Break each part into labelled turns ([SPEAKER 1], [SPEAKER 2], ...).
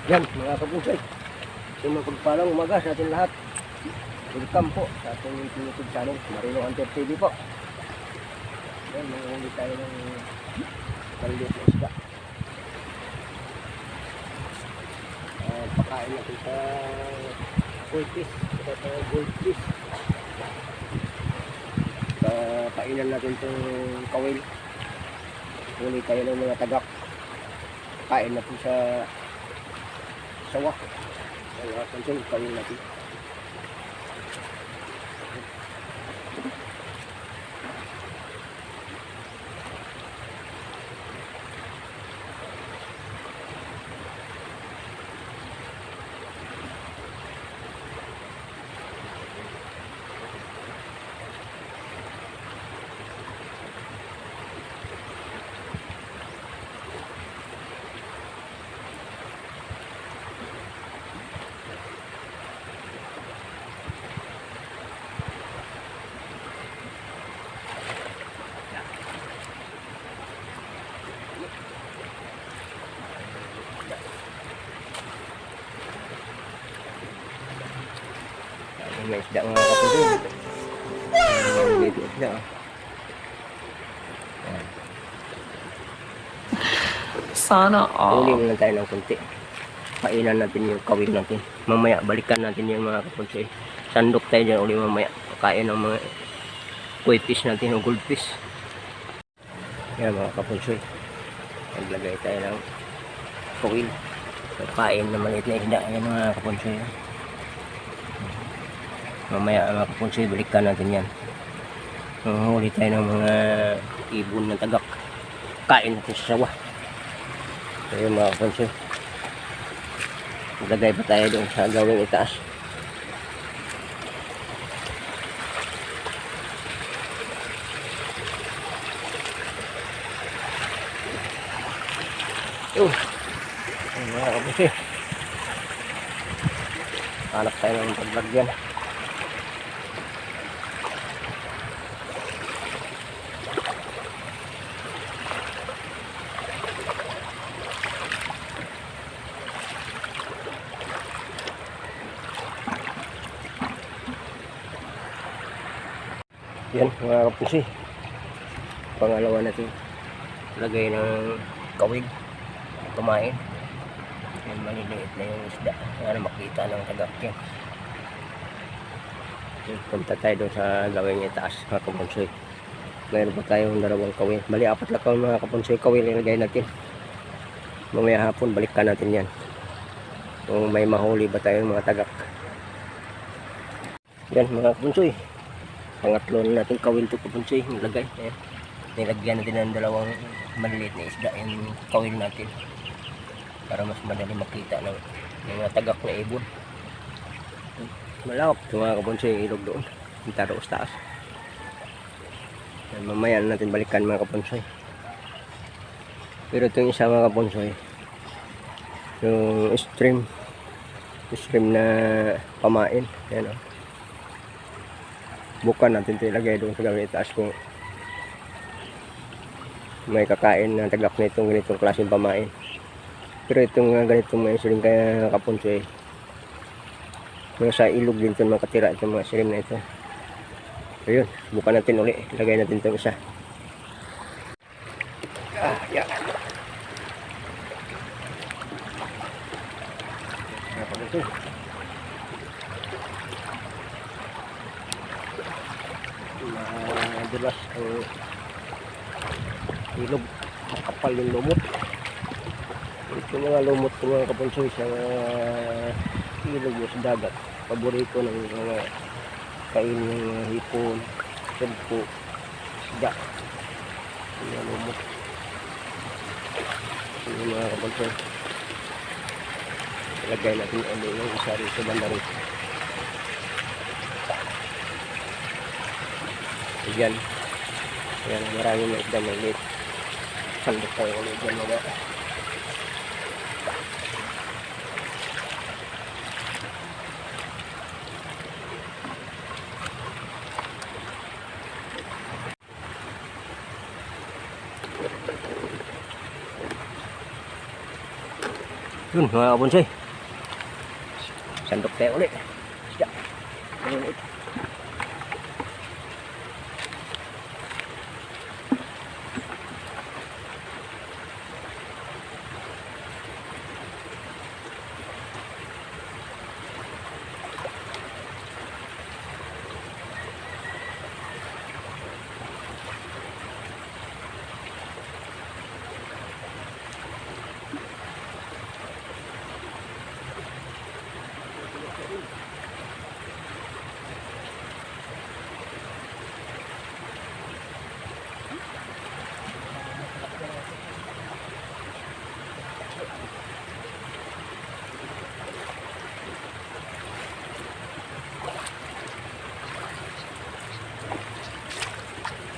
[SPEAKER 1] Yan mga kapunsay, yung magpagpalang umaga sa ating lahat. Welcome po sa ating YouTube channel, Marino Hunter TV po. Yan, manghuli tayo ng maliit na isda. Pakain natin sa goldfish, sa goldfish. Painan natin itong kawil. Huli tayo ng mga tagak. Kain natin sa sawa. Kaya pansin, kawil natin. May isda mga kapatid. Dito isda.
[SPEAKER 2] Sana all.
[SPEAKER 1] Huli muna tayo ng kunti. Painan natin yung kawil natin. Mamaya balikan natin yung mga kapatid. Sandok tayo dyan uli mamaya. Kain ng mga koi fish natin, ng goldfish. Yan mga kapatid. Naglagay tayo ng kawil. Kain na maliit na isda. Yan mga kapatid. Mamaya mga kapunsoy, balikan natin yan. Huli tayo ng mga ibon ng tagak. Kain natin sa sawa. So yun mga kapunsoy. Maglagay pa tayo doon sa gawing itaas. Yun. Mga kapunsoy. Hanap tayo ng paglagyan. Yan mga kapusi, pangalawa natin lagay ng kawig, kumain. Yan, maliliit na yung isda para makita ng tagak yan. Punta tayo doon sa gawing itaas mga kapusi. Mayroon pa tayong dalawang kawil, bali apat lang mga kapusi kawil ilagay natin. Mamaya hapon balikan natin yan kung may mahuli ba tayong mga tagak. Yan mga kapusi, pangatlo na natin kawil ito kapunsoy, nilagay. Ayan. Nilagyan natin ng dalawang maliliit na isda yung kawil natin para mas madali makita ng mga tagak na ibon. Malawak ito mga kapunsoy, yung ilog doon, yung taroos taas. Ayan, mamaya natin balikan mga kapunsoy. Pero itong isa mga kapunsoy, yung stream na pamain. Ayan o. Bukan natin ito ilagay doon sa gawin itaas kung may kakain na tagak na itong ganitong klaseng pamain. Pero itong ganitong mga siling kaya kapunsoy, mga sa ilog din ito makatira itong mga siling na ito. So yun, bukan natin uli, ilagay natin itong isa. Yan. Kapunsoy, dulas ang ilog, makapal yung lumot. Ito mga lumot ko mga kapunsoy sa ilog mo sa dagat, paborito ng mga kain ng hipon, sumpo, isda, mga lumot. Ito mga kapunsoy, ilagay natin yung isa rin sa banda rin. Yan. Yan, maraming mga isda maliit. Sandok tayo ulit dyan mga. Yun mga kabonsay. Sandok tayo ulit. Isda. Ayun ulit.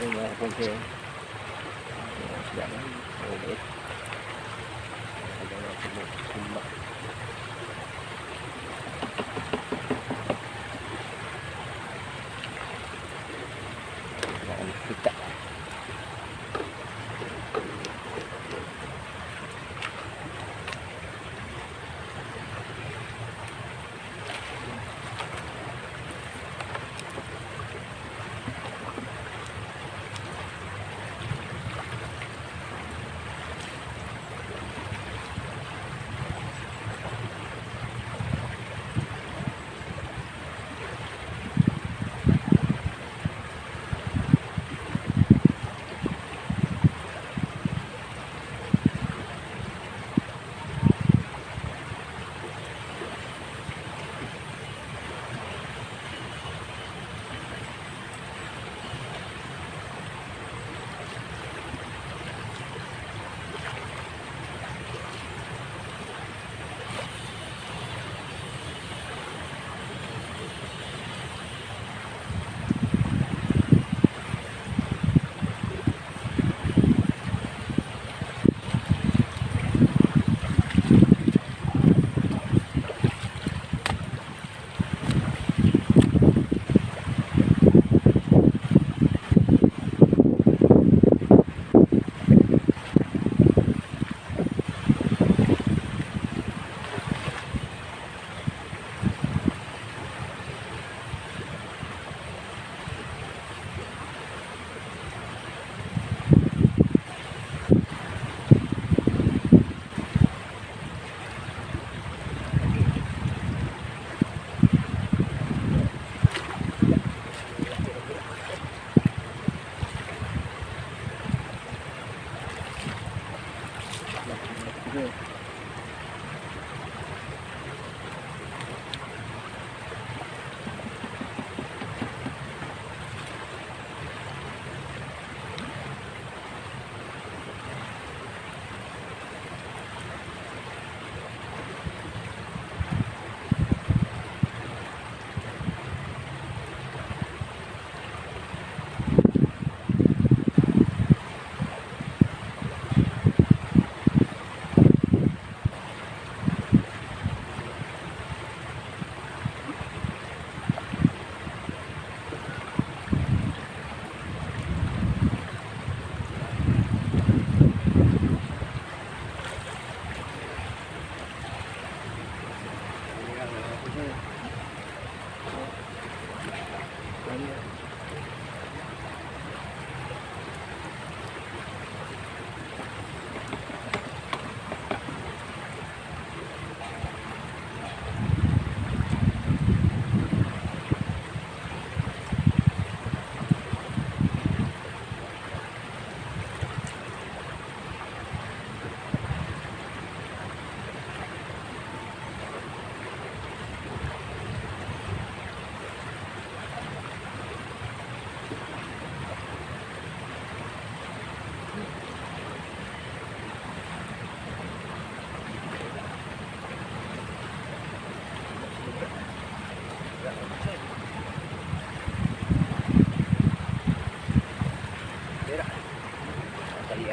[SPEAKER 1] Ayun mga kabonsay. Isda na. Ayun ulit. Ada na sumba. Kita.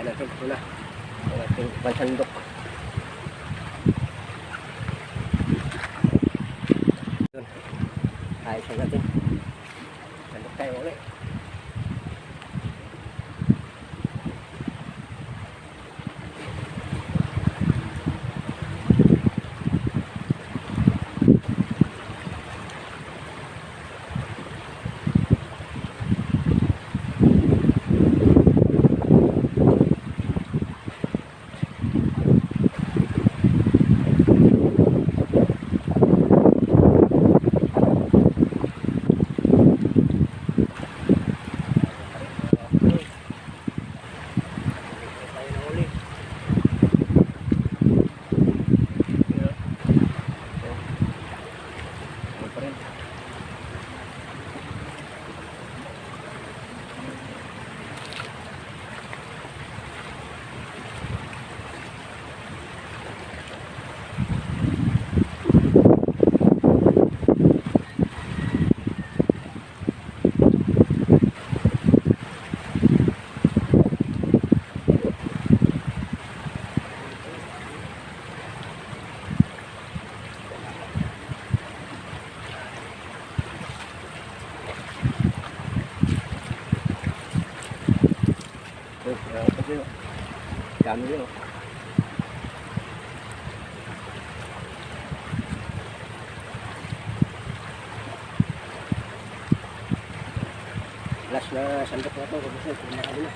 [SPEAKER 1] natin ito na ang ating pansandok. Yun, ayos na natin. Sandok tayo ulit. Dami nyo. Last na sandok na ito. Kasi pinakali na.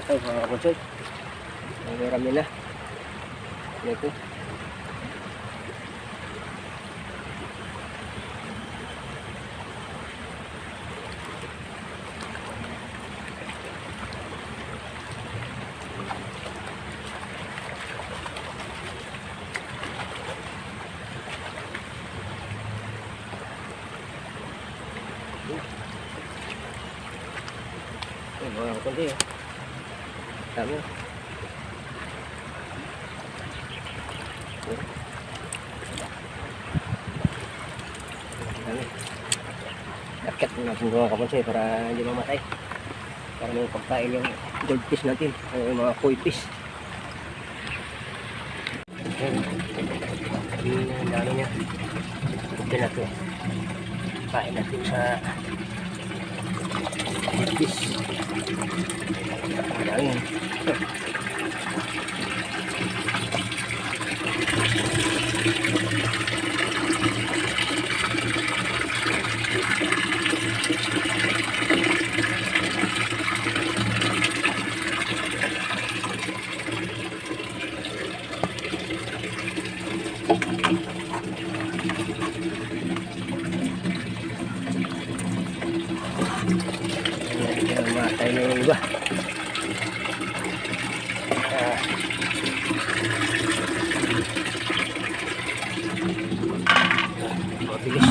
[SPEAKER 1] Ito mga kaponsay. Marami na. Ito. Mga kaponsay. Dami. Dami. Dapat natin mga kaponsay para hindi mamatay. Para may pagkain yung goldfish natin. Yung mga koi fish. Ang dami niya. Ito na ito. Kain natin sa goldfish. Ang dami. Matay na yung iba. Mabilis.